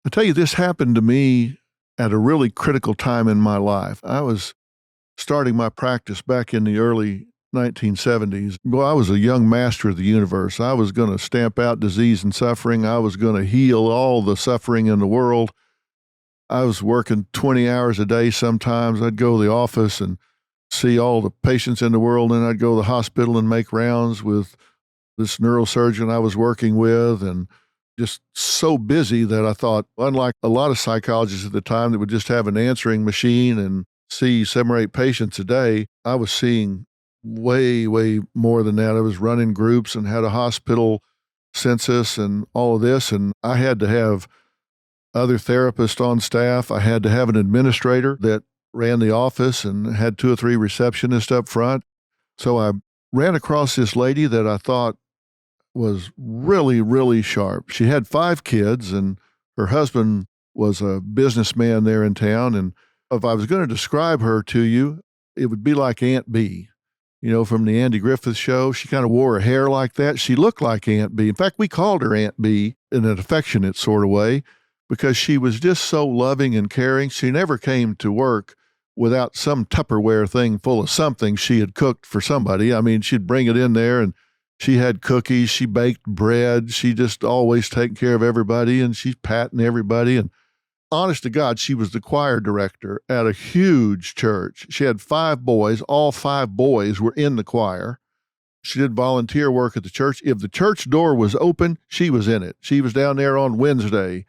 I tell you, this happened to me at a really critical time in my life. I was starting my practice back in the early 1970s. Well, I was a young master of the universe. I was going to stamp out disease and suffering. I was going to heal all the suffering in the world. I was working 20 hours a day sometimes. I'd go to the office and see all the patients in the world, and I'd go to the hospital and make rounds with this neurosurgeon I was working with, and just so busy that I thought, unlike a lot of psychologists at the time that would just have an answering machine and see 7 or 8 patients a day, I was seeing way, way more than that. I was running groups and had a hospital census and all of this, and I had to have other therapists on staff. I had to have an administrator that ran the office and had 2 or 3 receptionists up front. So I ran across this lady that I thought was really, really sharp. She had 5 kids, and her husband was a businessman there in town. And if I was going to describe her to you, it would be like Aunt B, from the Andy Griffith Show. She kind of wore her hair like that. She looked like Aunt B. In fact, we called her Aunt B in an affectionate sort of way because she was just so loving and caring. She never came to work without some Tupperware thing full of something she had cooked for somebody. I mean, she'd bring it in there, and she had cookies, she baked bread, she just always taking care of everybody, and she's patting everybody. And honest to God, she was the choir director at a huge church. She had 5 boys. All 5 boys were in the choir. She did volunteer work at the church. If the church door was open, she was in it. She was down there on Wednesday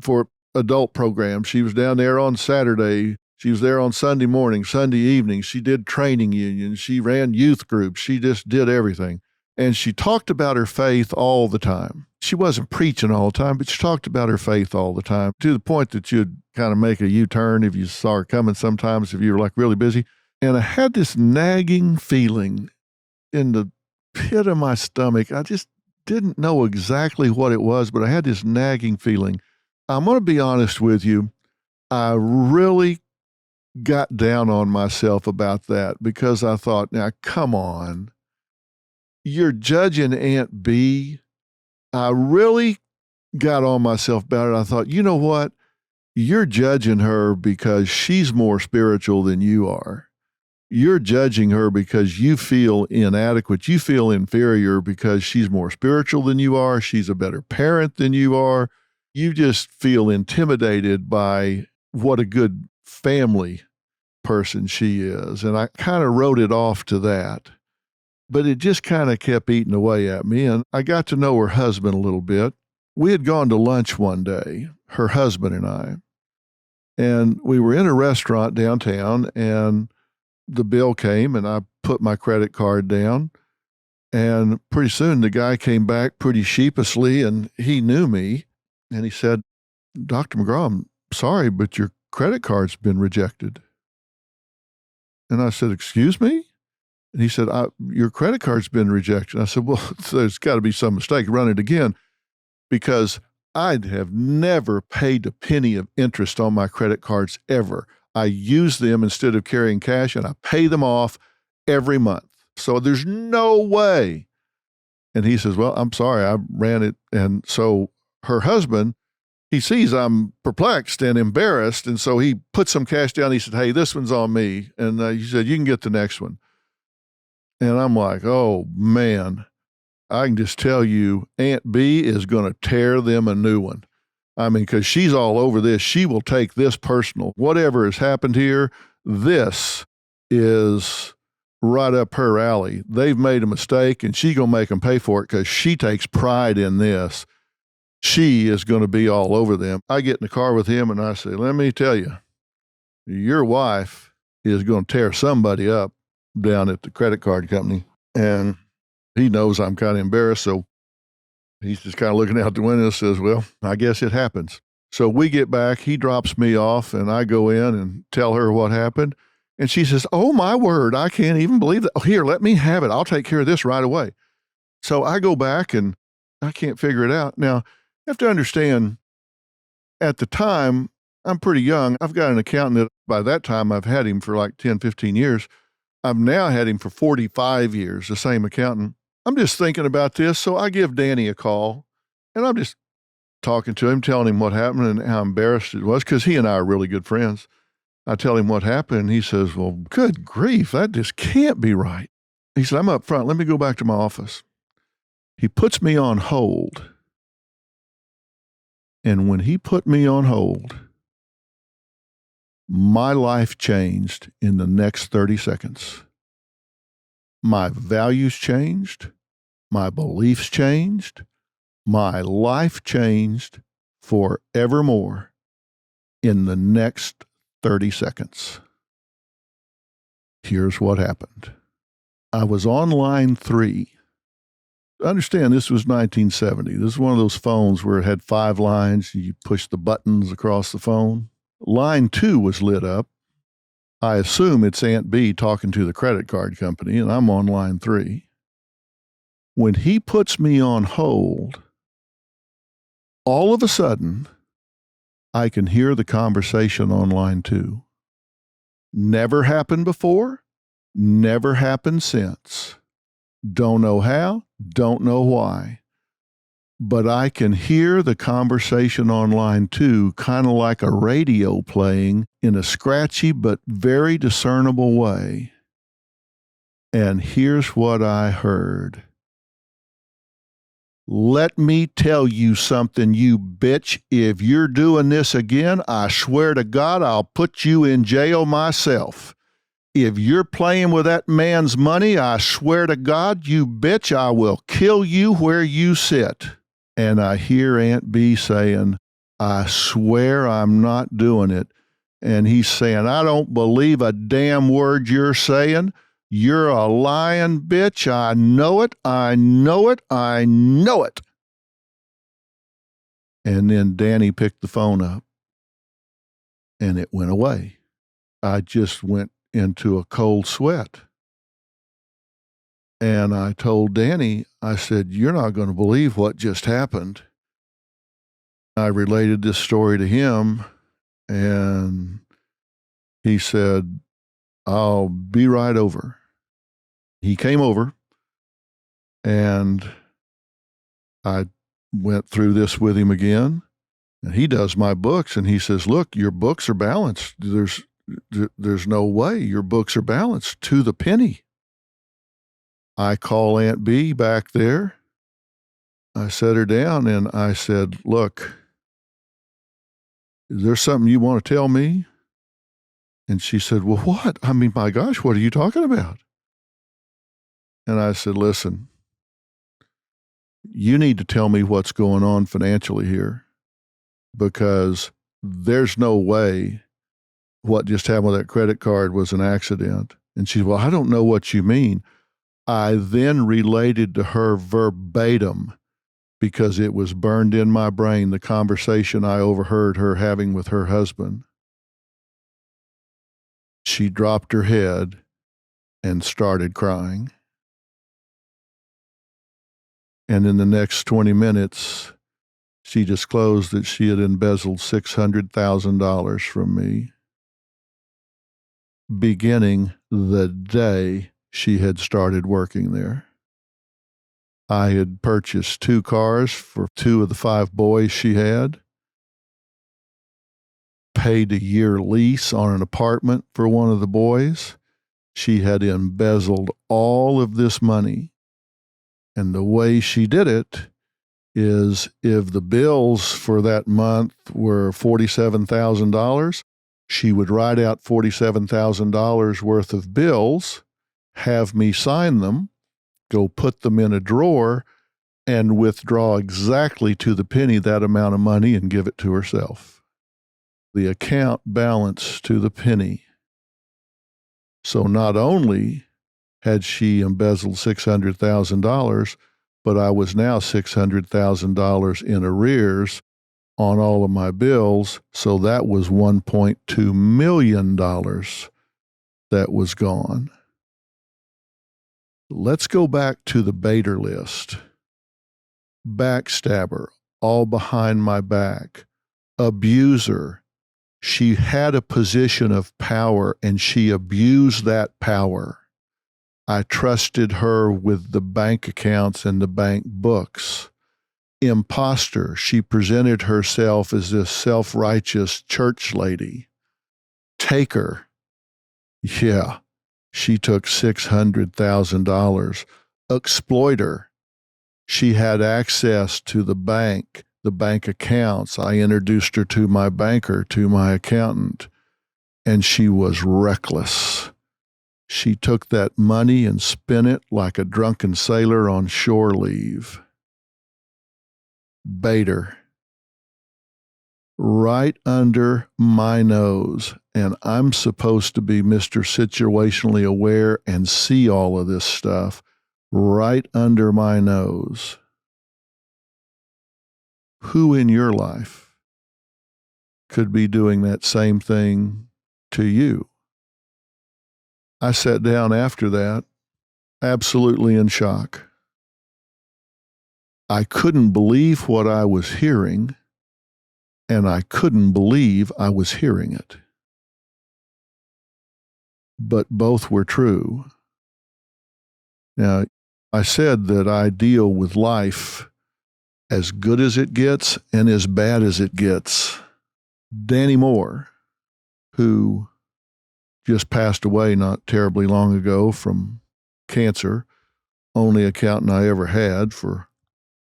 for adult programs. She was down there on Saturday. She was there on Sunday morning, Sunday evening. She did training unions. She ran youth groups. She just did everything. And she talked about her faith all the time. She wasn't preaching all the time, but she talked about her faith all the time, to the point that you'd kind of make a U-turn if you saw her coming sometimes, if you were like really busy. And I had this nagging feeling in the pit of my stomach. I just didn't know exactly what it was, but I had this nagging feeling. I'm going to be honest with you. I really got down on myself about that because I thought, now, come on. You're judging Aunt B. I really got on myself about it. I thought, you know what? You're judging her because she's more spiritual than you are. You're judging her because you feel inadequate. You feel inferior because she's more spiritual than you are. She's a better parent than you are. You just feel intimidated by what a good family person she is. And I kind of wrote it off to that. But it just kind of kept eating away at me, and I got to know her husband a little bit. We had gone to lunch one day, her husband and I, and we were in a restaurant downtown, and the bill came, and I put my credit card down, and pretty soon the guy came back pretty sheepishly, and he knew me, and he said, "Dr. McGraw, I'm sorry, but your credit card's been rejected." And I said, "Excuse me?" And he said, "Your credit card's been rejected." I said, "Well, there's got to be some mistake. Run it again." Because I'd have never paid a penny of interest on my credit cards ever. I use them instead of carrying cash, and I pay them off every month. So there's no way. And he says, "Well, I'm sorry, I ran it." And so her husband, he sees I'm perplexed and embarrassed, and so he put some cash down. He said, "Hey, this one's on me." And he said, "You can get the next one." And I'm like, oh, man, I can just tell you Aunt B is going to tear them a new one. I mean, because she's all over this. She will take this personal. Whatever has happened here, this is right up her alley. They've made a mistake, and she's going to make them pay for it because she takes pride in this. She is going to be all over them. I get in the car with him, and I say, let me tell you, your wife is going to tear somebody up down at the credit card company. And he knows I'm kind of embarrassed. So he's just kind of looking out the window and says, well, I guess it happens. So we get back, he drops me off, and I go in and tell her what happened. And she says, oh my word, I can't even believe that. Oh, here, let me have it. I'll take care of this right away. So I go back and I can't figure it out. Now, you have to understand, at the time, I'm pretty young. I've got an accountant that by that time I've had him for like 10, 15 years. I've now had him for 45 years, the same accountant. I'm just thinking about this, so I give Danny a call, and I'm just talking to him, telling him what happened and how embarrassed it was, because he and I are really good friends. I tell him what happened, and he says, well, good grief, that just can't be right. He said, I'm up front. Let me go back to my office. He puts me on hold. And when he put me on hold, my life changed in the next 30 seconds. My values changed. My beliefs changed. My life changed forevermore in the next 30 seconds. Here's what happened. I was on line 3. Understand, this was 1970. This is one of those phones where it had 5 lines. You push the buttons across the phone. Line 2 was lit up. I assume it's Aunt B talking to the credit card company, and I'm on line 3. When he puts me on hold, all of a sudden, I can hear the conversation on line 2. Never happened before, never happened since. Don't know how, don't know why. But I can hear the conversation on line 2 kind of like a radio playing in a scratchy but very discernible way. And here's what I heard. Let me tell you something, you bitch. If you're doing this again, I swear to God, I'll put you in jail myself. If you're playing with that man's money, I swear to God, you bitch, I will kill you where you sit. And I hear Aunt B saying, I swear I'm not doing it. And he's saying, I don't believe a damn word you're saying. You're a lying bitch. I know it. I know it. I know it. And then Danny picked the phone up and it went away. I just went into a cold sweat. And I told Danny, I said, you're not going to believe what just happened. I related this story to him and he said, I'll be right over. He came over and I went through this with him again. And he does my books and he says, look, your books are balanced. There's no way your books are balanced to the penny. I call Aunt B back there. I set her down and I said, look, is there something you want to tell me? And she said, well, what? I mean, my gosh, what are you talking about? And I said, listen, you need to tell me what's going on financially here because there's no way what just happened with that credit card was an accident. And she said, well, I don't know what you mean. I then related to her verbatim because it was burned in my brain, the conversation I overheard her having with her husband. She dropped her head and started crying. And in the next 20 minutes, she disclosed that she had embezzled $600,000 from me, beginning the day she had started working there. I had purchased 2 cars for 2 of the 5 boys she had, paid a year lease on an apartment for one of the boys. She had embezzled all of this money. And the way she did it is if the bills for that month were $47,000, she would write out $47,000 worth of bills, have me sign them, go put them in a drawer, and withdraw exactly to the penny that amount of money and give it to herself. The account balance to the penny. So not only had she embezzled $600,000, but I was now $600,000 in arrears on all of my bills, so that was $1.2 million that was gone. Let's go back to the Bader list. Backstabber, all behind my back. Abuser. She had a position of power and she abused that power. I trusted her with the bank accounts and the bank books. imposter. She presented herself as this self-righteous church lady. Taker. Yeah, she took $600,000. Exploiter. She had access to the bank accounts. I introduced her to my banker, to my accountant, and she was reckless. She took that money and spent it like a drunken sailor on shore leave. Baiter. Right under my nose, and I'm supposed to be Mr. Situationally Aware and see all of this stuff right under my nose. Who in your life could be doing that same thing to you? I sat down after that, absolutely in shock. I couldn't believe what I was hearing, and I couldn't believe I was hearing it. But both were true. Now, I said that I deal with life as good as it gets and as bad as it gets. Danny Moore, who just passed away not terribly long ago from cancer, only accountant I ever had for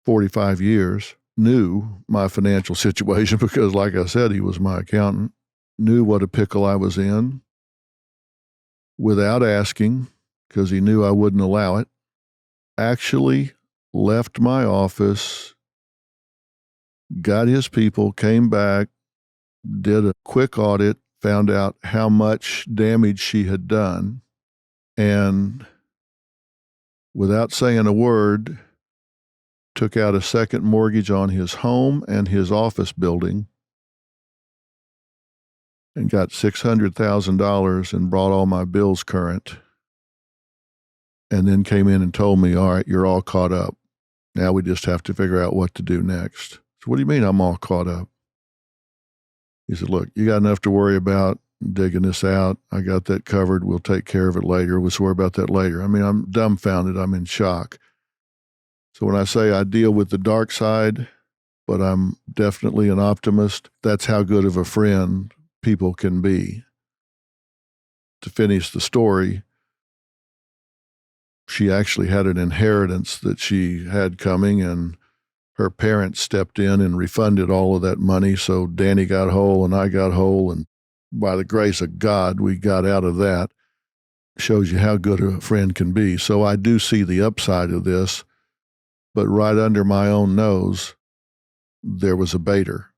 45 years, knew my financial situation because, like I said, he was my accountant, knew what a pickle I was in without asking, because he knew I wouldn't allow it, actually left my office, got his people, came back, did a quick audit, found out how much damage she had done, and without saying a word, took out a second mortgage on his home and his office building and got $600,000 and brought all my bills current, and then came in and told me, all right, you're all caught up. Now we just have to figure out what to do next. So what do you mean I'm all caught up? He said, look, you got enough to worry about digging this out. I got that covered. We'll take care of it later. We'll worry about that later. I mean, I'm dumbfounded. I'm in shock. So when I say I deal with the dark side, but I'm definitely an optimist, that's how good of a friend people can be. To finish the story, she actually had an inheritance that she had coming, and her parents stepped in and refunded all of that money. So Danny got whole and I got whole. And by the grace of God, we got out of that. Shows you how good a friend can be. So I do see the upside of this, but right under my own nose, there was a baiter.